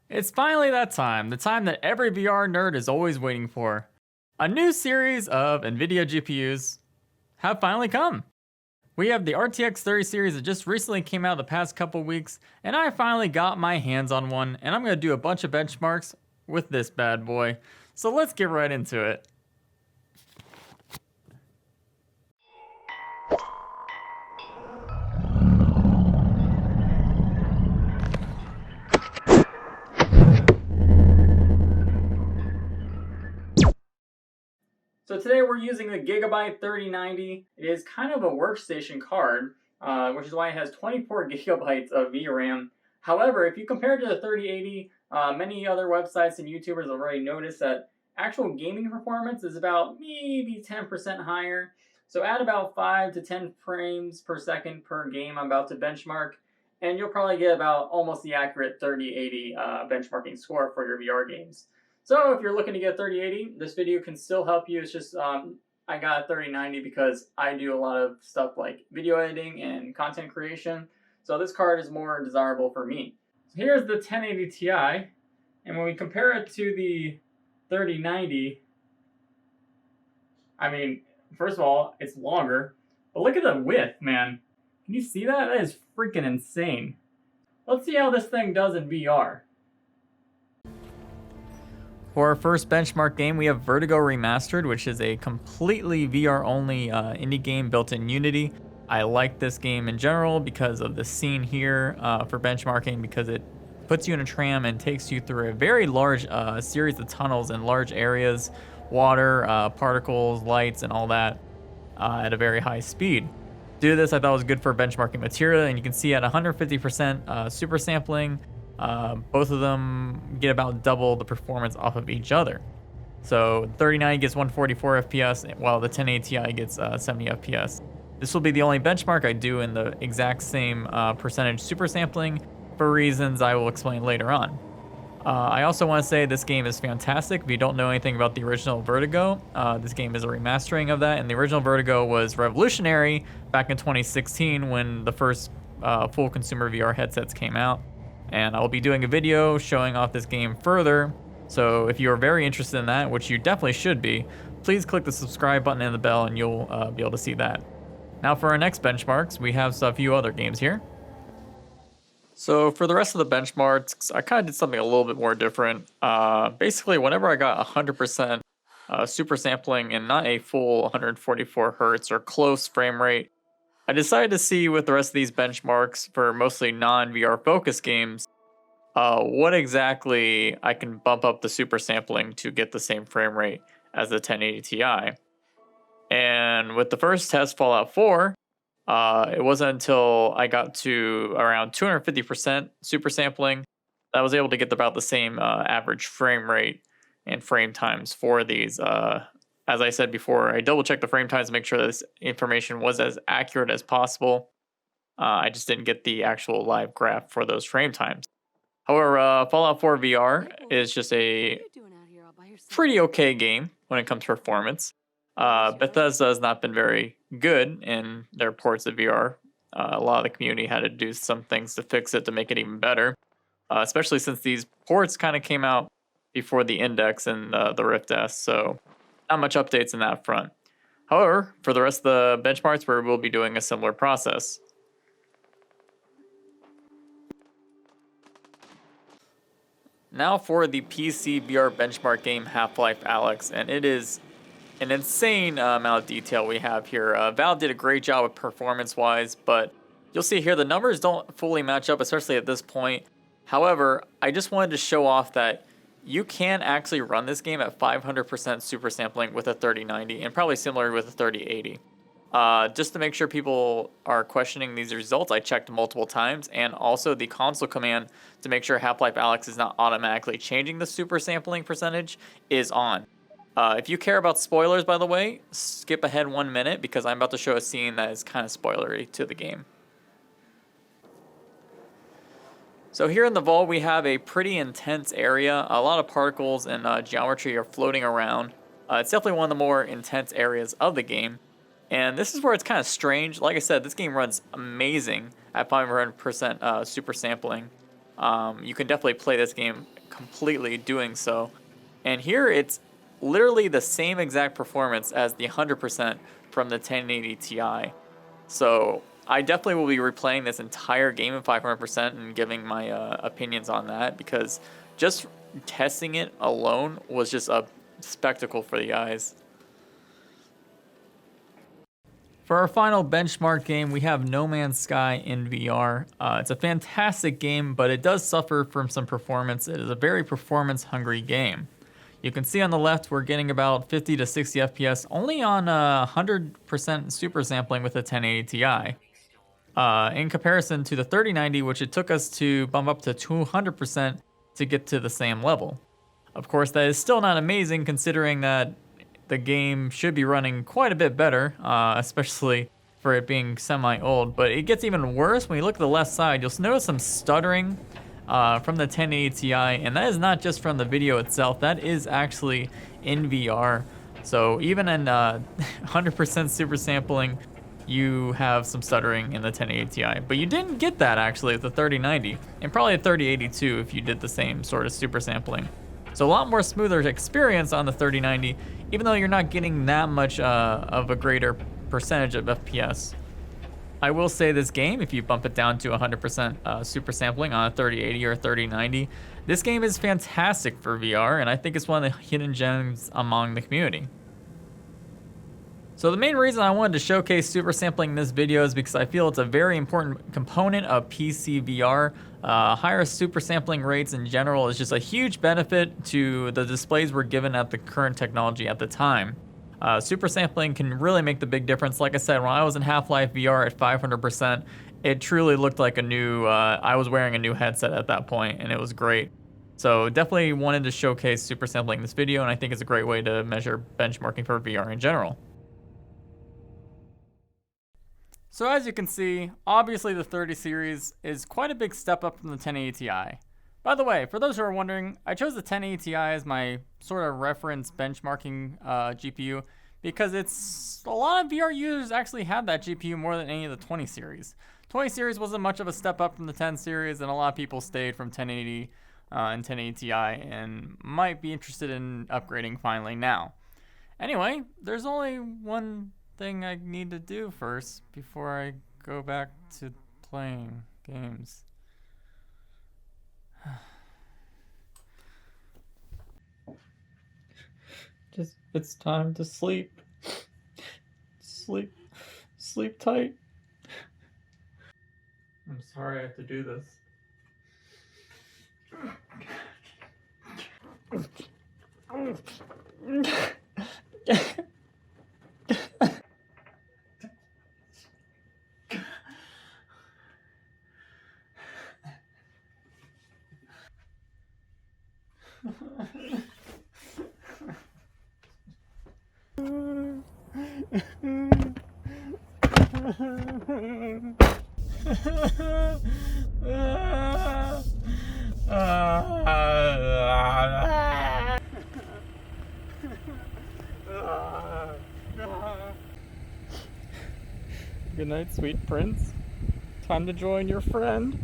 It's finally that time, the time that every VR nerd is always waiting for. A new series of NVIDIA GPUs have finally come. We have the RTX 30 series that just recently came out the past couple weeks, and I finally got my hands on one, and I'm going to do a bunch of benchmarks with this bad boy. So let's get right into it. So today we're using the Gigabyte 3090. It is kind of a workstation card, which is why it has 24 gigabytes of VRAM. However, if you compare it to the 3080, many other websites and YouTubers have already noticed that actual gaming performance is about maybe 10% higher. So add about 5 to 10 frames per second per game I'm about to benchmark, and you'll probably get about almost the accurate 3080 benchmarking score for your VR games. So if you're looking to get 3080, this video can still help you. It's just I got a 3090 because I do a lot of stuff like video editing and content creation. So this card is more desirable for me. So here's the 1080 Ti, and when we compare it to the 3090, I mean, first of all, it's longer, but look at the width, man. Can you see that? That is freaking insane. Let's see how this thing does in VR. For our first benchmark game, we have Vertigo Remastered, which is a completely VR-only indie game built in Unity. I like this game in general because of the scene here for benchmarking, because it puts you in a tram and takes you through a very large series of tunnels in large areas, water, particles, lights, and all that at a very high speed. Due to this, I thought it was good for benchmarking material, and you can see at 150% super sampling, both of them get about double the performance off of each other. So 3090 gets 144 FPS, while the 1080 Ti gets 70 FPS. This will be the only benchmark I do in the exact same percentage super sampling for reasons I will explain later on. I also want to say this game is fantastic. If you don't know anything about the original Vertigo, this game is a remastering of that, and the original Vertigo was revolutionary back in 2016 when the first full consumer VR headsets came out. And I'll be doing a video showing off this game further, so if you're very interested in that, which you definitely should be, please click the subscribe button and the bell and you'll be able to see that. Now for our next benchmarks, we have a few other games here. So for the rest of the benchmarks, I kind of did something a little bit more different. Basically, whenever I got 100% super sampling and not a full 144 hertz or close frame rate, I decided to see with the rest of these benchmarks for mostly non-VR focused games, what exactly I can bump up the super sampling to get the same frame rate as the 1080 Ti. And with the first test, Fallout 4, it wasn't until I got to around 250% super sampling that I was able to get about the same average frame rate and frame times for these. As I said before, I double checked the frame times to make sure that this information was as accurate as possible. I just didn't get the actual live graph for those frame times. However, Fallout 4 VR is just a pretty okay game when it comes to performance. Bethesda has not been very good in their ports of VR. A lot of the community had to do some things to fix it to make it even better, especially since these ports kind of came out before the Index and the Rift S, so not much updates in that front. However, for the rest of the benchmarks, we will be doing a similar process. Now for the PC VR benchmark game Half-Life Alyx, and it is an insane amount of detail we have here. Valve did a great job with performance-wise, but you'll see here the numbers don't fully match up, especially at this point. However, I just wanted to show off that you can actually run this game at 500% super sampling with a 3090, and probably similar with a 3080. Just to make sure people are questioning these results, I checked multiple times, and also the console command to make sure Half-Life Alyx is not automatically changing the super sampling percentage is on. If you care about spoilers, by the way, skip ahead 1 minute because I'm about to show a scene that is kind of spoilery to the game. So here in the vault, we have a pretty intense area. A lot of particles and geometry are floating around. It's definitely one of the more intense areas of the game. And this is where it's kind of strange. Like I said, this game runs amazing at 500% super sampling. you can definitely play this game completely doing so. And here it's literally the same exact performance as the 100% from the 1080 Ti. So I definitely will be replaying this entire game in 500% and giving my opinions on that, because just testing it alone was just a spectacle for the eyes. For our final benchmark game, we have No Man's Sky in VR. It's a fantastic game, but it does suffer from some performance. It is a very performance-hungry game. You can see on the left, we're getting about 50 to 60 FPS only on 100% super sampling with a 1080 Ti. In comparison to the 3090, which it took us to bump up to 200% to get to the same level. Of course, that is still not amazing considering that the game should be running quite a bit better, especially for it being semi-old. But it gets even worse when you look at the left side. You'll notice some stuttering from the 1080 Ti, and that is not just from the video itself. That is actually in VR. So even in 100% super sampling, you have some stuttering in the 1080 Ti. But you didn't get that actually with the 3090, and probably a 3080 too if you did the same sort of super sampling. So a lot more smoother experience on the 3090, even though you're not getting that much of a greater percentage of FPS. I will say this game, if you bump it down to 100% super sampling on a 3080 or 3090, this game is fantastic for VR, and I think it's one of the hidden gems among the community. So the main reason I wanted to showcase super sampling in this video is because I feel it's a very important component of PC VR. Higher super sampling rates in general is just a huge benefit to the displays we're given at the current technology at the time. Super sampling can really make the big difference. Like I said, when I was in Half-Life VR at 500%, it truly looked like a new, I was wearing a new headset at that point, and it was great. So definitely wanted to showcase super sampling in this video, and I think it's a great way to measure benchmarking for VR in general. So as you can see, obviously the 30 series is quite a big step up from the 1080 Ti. By the way, for those who are wondering, I chose the 1080 Ti as my sort of reference benchmarking GPU because a lot of VR users actually have that GPU more than any of the 20 series. 20 series wasn't much of a step up from the 10 series, and a lot of people stayed from 1080 and 1080 Ti and might be interested in upgrading finally now. Anyway, there's only one thing I need to do first before I go back to playing games. It's time to sleep. Sleep tight. I'm sorry I have to do this. Good night, sweet prince. Time to join your friend.